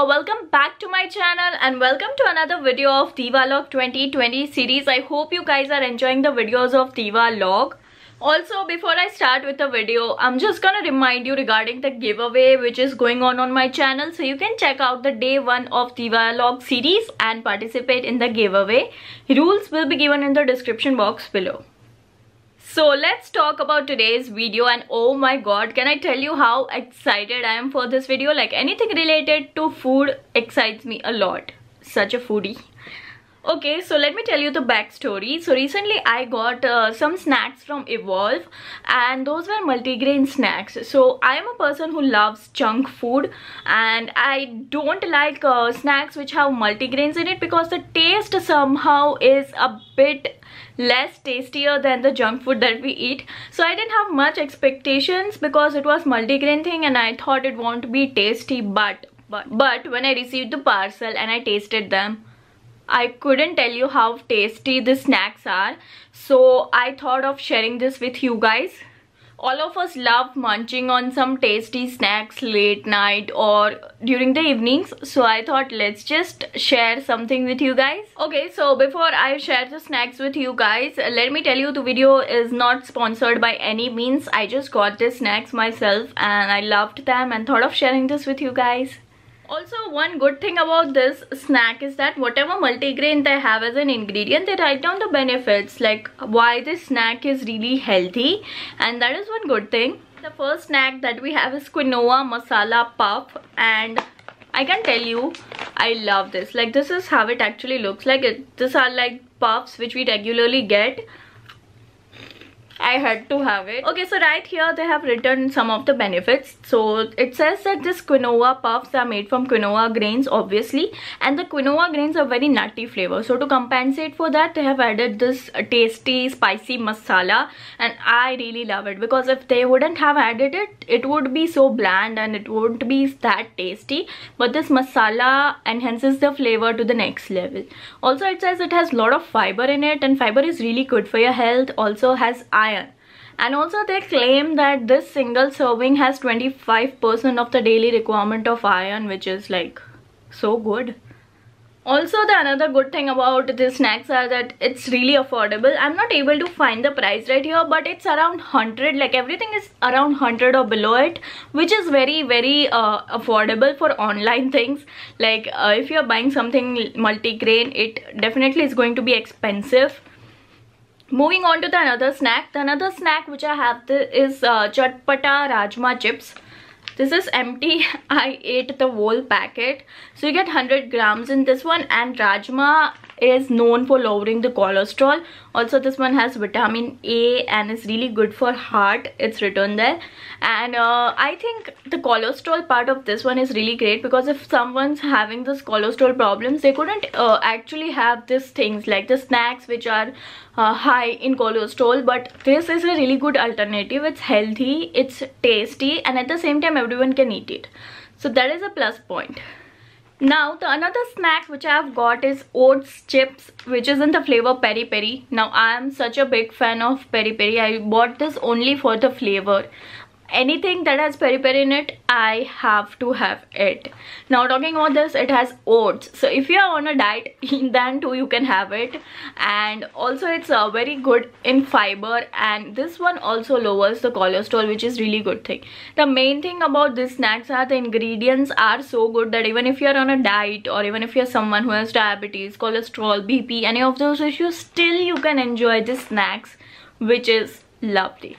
Welcome back to my channel and welcome to another video of Divalog 2020 series. I hope you guys are enjoying the videos of Divalog. Also, before I start with the video, I'm just gonna remind you regarding the giveaway which is going on my channel. So you can check out the day 1 of Divalog series and participate in the giveaway. Rules will be given in the description box below. So let's talk about today's video, and oh my god, can I tell you how excited I am for this video? Like, anything related to food excites me a lot. Such a foodie. Okay, so let me tell you the backstory. So recently I got some snacks from Evolve, and those were multigrain snacks. So I am a person who loves junk food, and I don't like snacks which have multigrains in it because the taste somehow is a bit less tastier than the junk food that we eat. So I didn't have much expectations because it was multigrain thing and I thought it won't be tasty, but when I received the parcel and I tasted them, I couldn't tell you how tasty the snacks are. So I thought of sharing this with you guys. All of us love munching on some tasty snacks late night or during the evenings. So I thought let's just share something with you guys. Okay, so before I share the snacks with you guys, let me tell you the video is not sponsored by any means. I just got the snacks myself and I loved them and thought of sharing this with you guys. Also, one good thing about this snack is that whatever multigrain they have as an ingredient, they write down the benefits, like why this snack is really healthy, and that is one good thing. The first snack that we have is quinoa masala puff, and I can tell you I love this. Like, this is how it actually looks like. These are like puffs which we regularly get. I had to have it. Okay, so right here they have written some of the benefits. So it says that this quinoa puffs are made from quinoa grains, obviously, and the quinoa grains are very nutty flavor. So to compensate for that, they have added this tasty spicy masala, and I really love it because if they wouldn't have added it, it would be so bland and it wouldn't be that tasty. But this masala enhances the flavor to the next level. Also, it says it has a lot of fiber in it, and fiber is really good for your health. Also has iron. And also they claim that this single serving has 25% of the daily requirement of iron, which is like so good. Also, the another good thing about these snacks are that it's really affordable. I'm not able to find the price right here, but it's around 100. Like, everything is around 100 or below it, which is very affordable for online things. Like, if you're buying something multigrain, it definitely is going to be expensive. Moving on to the another snack. The another snack which I have is Chatpata Rajma chips. This is empty. I ate the whole packet. So you get 100 grams in this one, and Rajma is known for lowering the cholesterol. Also, this one has vitamin A and is really good for heart. It's written there. And I think the cholesterol part of this one is really great because if someone's having this cholesterol problems, they couldn't actually have these things like the snacks which are high in cholesterol. But this is a really good alternative. It's healthy, it's tasty, and at the same time everyone can eat it. So that is a plus point. Now, the another snack which I have got is oats chips, which is in the flavor peri peri. Now, I am such a big fan of peri peri. I bought this only for the flavor. Anything that has peri peri in it, I have to have it. Now, talking about this, it has oats. So if you are on a diet, then too you can have it. And also it's very good in fiber, and this one also lowers the cholesterol, which is really good thing. The main thing about these snacks are the ingredients are so good that even if you are on a diet, or even if you are someone who has diabetes, cholesterol, BP, any of those issues, still you can enjoy these snacks, which is lovely.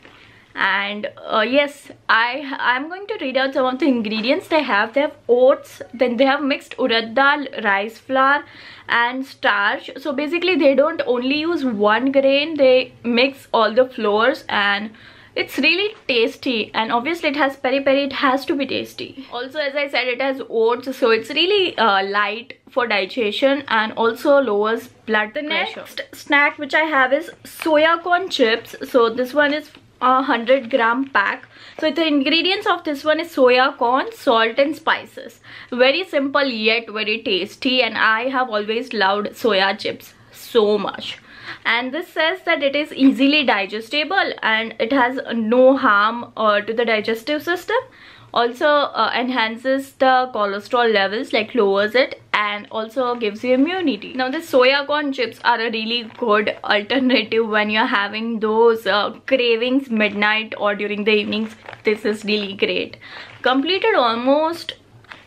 And yes, I'm going to read out some of the ingredients they have. They have oats, then they have mixed urad dal, rice flour and starch. So basically they don't only use one grain, they mix all the flours, and it's really tasty. And obviously it has peri peri, it has to be tasty. Also, as I said, it has oats, so it's really light for digestion and also lowers blood pressure. The next snack which I have is soya corn chips. So this one is 100 gram pack. So the ingredients of this one is soya corn, salt and spices. Very simple yet very tasty, and I have always loved soya chips so much. And this says that it is easily digestible and it has no harm to the digestive system. Also enhances the cholesterol levels, like lowers it, and also gives you immunity. Now the soya corn chips are a really good alternative when you're having those cravings midnight or during the evenings. This is really great. Completed almost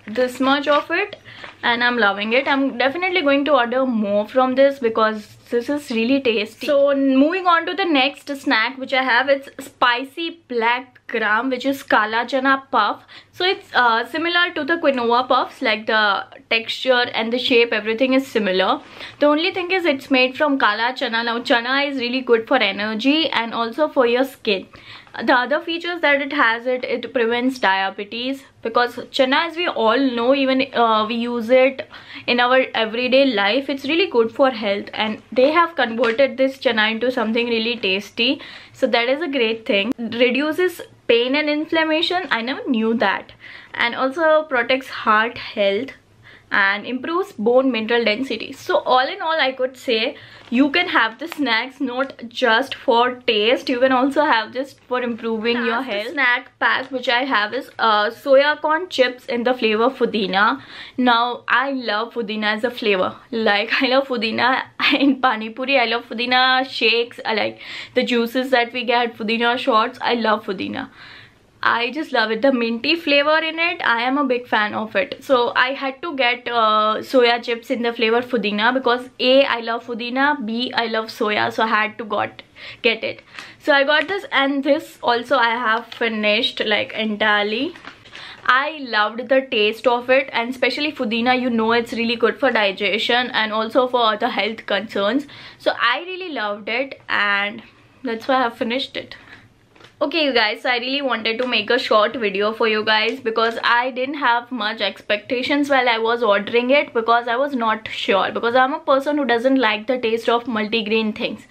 this much of it and I'm loving it. I'm definitely going to order more from this because this is really tasty. So moving on to the next snack which I have, it's spicy black gram, which is kala chana puff. So it's similar to the quinoa puffs, like the texture and the shape, everything is similar. The only thing is it's made from kala chana. Now chana is really good for energy and also for your skin. The other features that it has, it prevents diabetes, because chana, as we all know, even we use it in our everyday life, it's really good for health, and they have converted this chana into something really tasty. So that is a great thing. Reduces pain and inflammation. I never knew that. And also protects heart health and improves bone mineral density. So all in all, I could say you can have the snacks not just for taste, you can also have this for improving your health. Snack pack which I have is soya corn chips in the flavor Pudina. Now I love Pudina as a flavor. Like I love Pudina in Pani Puri, I love Pudina shakes, I like the juices that we get, Pudina shots. I love Pudina. I just love it. The minty flavor in it, I am a big fan of it. So I had to get soya chips in the flavor Pudina because A, I love Pudina, B, I love soya, so I had to get it. So I got this, and this also I have finished like entirely. I loved the taste of it, and especially Pudina, you know, it's really good for digestion and also for other health concerns. So I really loved it, and that's why I have finished it. Okay you guys, so I really wanted to make a short video for you guys because I didn't have much expectations while I was ordering it, because I was not sure, because I'm a person who doesn't like the taste of multigrain things.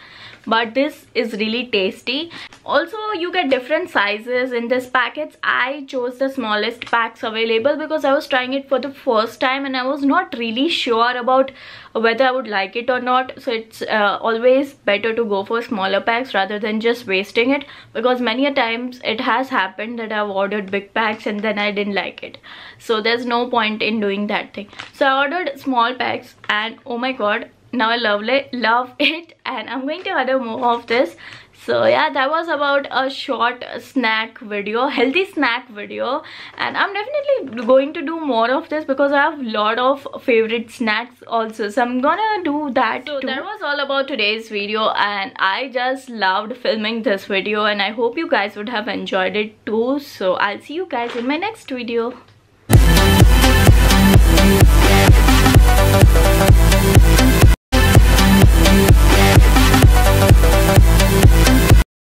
But this is really tasty. Also you get different sizes in this packets. I chose the smallest packs available because I was trying it for the first time and I was not really sure about whether I would like it or not. So it's always better to go for smaller packs rather than just wasting it, because many a times it has happened that I've ordered big packs and then I didn't like it. So there's no point in doing that thing. So I ordered small packs and oh my god, now I love it, and I'm going to order more of this. So yeah, that was about a short snack video, healthy snack video, and I'm definitely going to do more of this because I have a lot of favorite snacks also, so I'm gonna do that too. That was all about today's video, and I just loved filming this video, and I hope you guys would have enjoyed it too. So I'll see you guys in my next video.